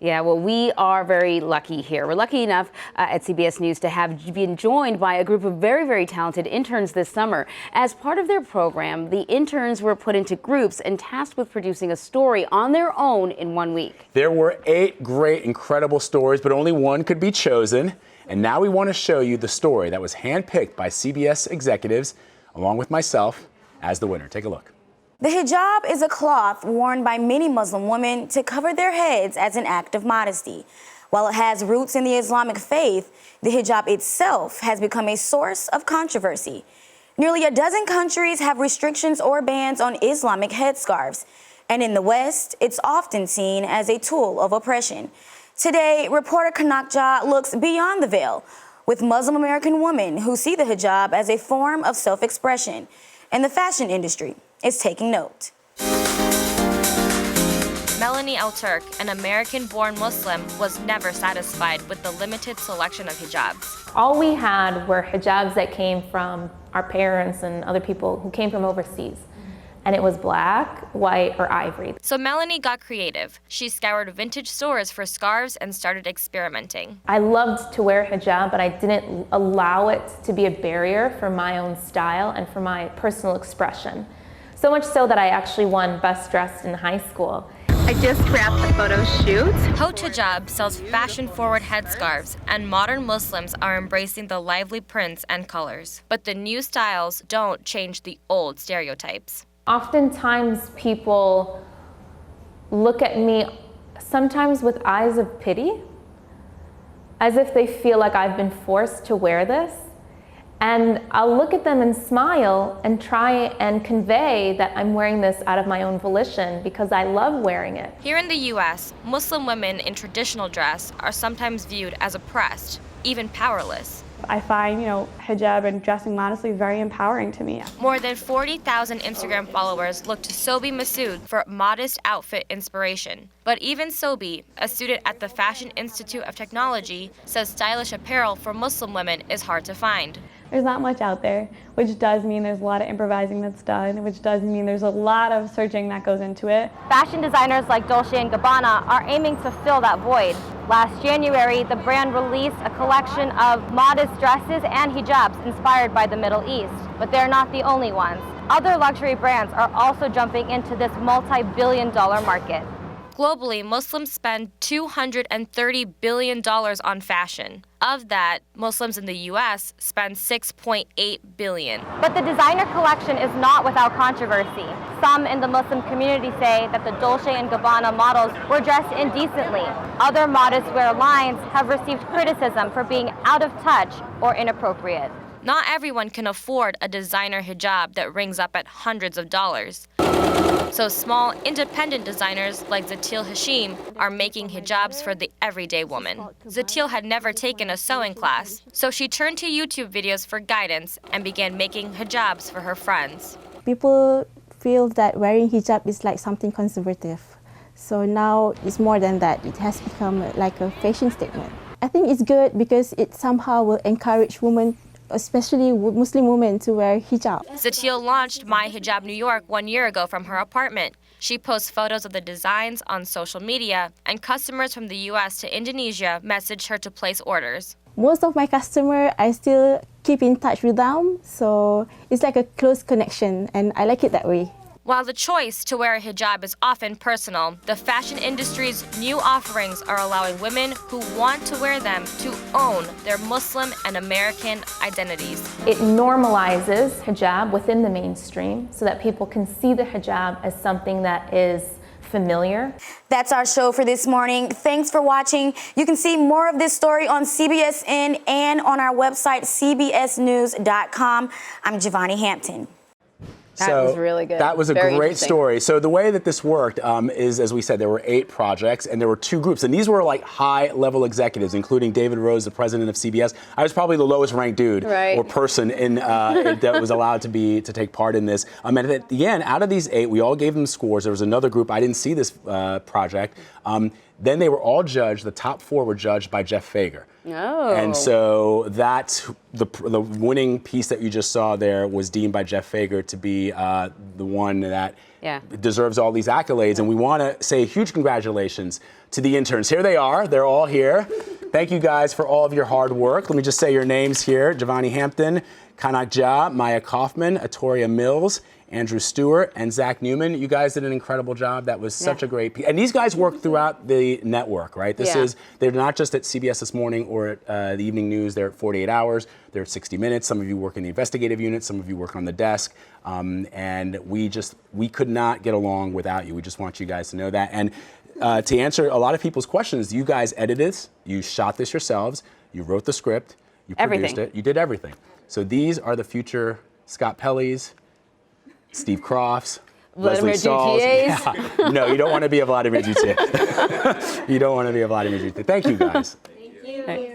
Yeah, well, we are very lucky here. We're lucky enough at CBS News to have been joined by a group of very, very talented interns this summer. As part of their program, the interns were put into groups and tasked with producing a story on their own in 1 week. There were 8 great, incredible stories, but only one could be chosen. And now we want to show you the story that was handpicked by CBS executives, along with myself, as the winner. Take a look. The hijab is a cloth worn by many Muslim women to cover their heads as an act of modesty. While it has roots in the Islamic faith, the hijab itself has become a source of controversy. Nearly a dozen countries have restrictions or bans on Islamic headscarves, and in the West, it's often seen as a tool of oppression. Today, reporter Kanakja looks beyond the veil with Muslim American women who see the hijab as a form of self-expression, and the fashion industry is taking note. Melanie Al-Turk, an American-born Muslim, was never satisfied with the limited selection of hijabs. All we had were hijabs that came from our parents and other people who came from overseas. And it was black, white, or ivory. So Melanie got creative. She scoured vintage stores for scarves and started experimenting. I loved to wear hijab, but I didn't allow it to be a barrier for my own style and for my personal expression. So much so that I actually won Best Dressed in high school. I just wrapped the photo shoot. Haute Hijab sells fashion-forward headscarves, and modern Muslims are embracing the lively prints and colors. But the new styles don't change the old stereotypes. Oftentimes people look at me sometimes with eyes of pity, as if they feel like I've been forced to wear this. And I'll look at them and smile and try and convey that I'm wearing this out of my own volition because I love wearing it. Here in the U.S., Muslim women in traditional dress are sometimes viewed as oppressed, even powerless. I find, hijab and dressing modestly very empowering to me. More than 40,000 Instagram followers look to Sobi Masood for modest outfit inspiration. But even Sobi, a student at the Fashion Institute of Technology, says stylish apparel for Muslim women is hard to find. There's not much out there, which does mean there's a lot of improvising that's done, which does mean there's a lot of searching that goes into it. Fashion designers like Dolce & Gabbana are aiming to fill that void. Last January, the brand released a collection of modest dresses and hijabs inspired by the Middle East. But they're not the only ones. Other luxury brands are also jumping into this multi-billion-dollar market. Globally, Muslims spend $230 billion on fashion. Of that, Muslims in the U.S. spend $6.8 billion. But the designer collection is not without controversy. Some in the Muslim community say that the Dolce & Gabbana models were dressed indecently. Other modest wear lines have received criticism for being out of touch or inappropriate. Not everyone can afford a designer hijab that rings up at hundreds of dollars. So small, independent designers like Zatil Hashim are making hijabs for the everyday woman. Zatil had never taken a sewing class, so she turned to YouTube videos for guidance and began making hijabs for her friends. People feel that wearing hijab is like something conservative. So now it's more than that. It has become like a fashion statement. I think it's good because it somehow will encourage women, especially Muslim women, to wear hijab. Zatil launched My Hijab New York 1 year ago from her apartment. She posts photos of the designs on social media, and customers from the U.S. to Indonesia message her to place orders. Most of my customers, I still keep in touch with them, so it's like a close connection, and I like it that way. While the choice to wear a hijab is often personal, the fashion industry's new offerings are allowing women who want to wear them to own their Muslim and American identities. It normalizes hijab within the mainstream so that people can see the hijab as something that is familiar. That's our show for this morning. Thanks for watching. You can see more of this story on CBSN and on our website, cbsnews.com. I'm Giovanni Hampton. That was really good. That was a great story. So the way that this worked is, as we said, there were 8 projects and there were 2 groups. And these were like high-level executives, including David Rose, the president of CBS. I was probably the lowest-ranked dude or person in that was allowed to take part in this. And at the end, out of these 8, we all gave them scores. There was another group. I didn't see this project. Then they were all judged, the top 4 were judged by Jeff Fager. Oh. And so that's the winning piece that you just saw there was deemed by Jeff Fager to be the one that deserves all these accolades. And we want to say huge congratulations to the interns. Here they are. They're all here. Thank you guys for all of your hard work. Let me just say your names here. Giovanni Hampton, Kanak Ja, Maya Kaufman, Atoria Mills, Andrew Stewart, and Zach Newman. You guys did an incredible job. That was such a great piece. And these guys work throughout the network, right? They're not just at CBS This Morning or at the Evening News. They're at 48 Hours. They're at 60 Minutes. Some of you work in the investigative unit. Some of you work on the desk. And we could not get along without you. We just want you guys to know that. And to answer a lot of people's questions, you guys edited this. You shot this yourselves. You wrote the script. You produced it. You did everything. So these are the future Scott Pelley's, Steve Crofts, Leslie Stahl's. Yeah. No, you don't want to be a Vladimir GTA. You don't want to be a Vladimir GTA. Thank you, guys. Thank you.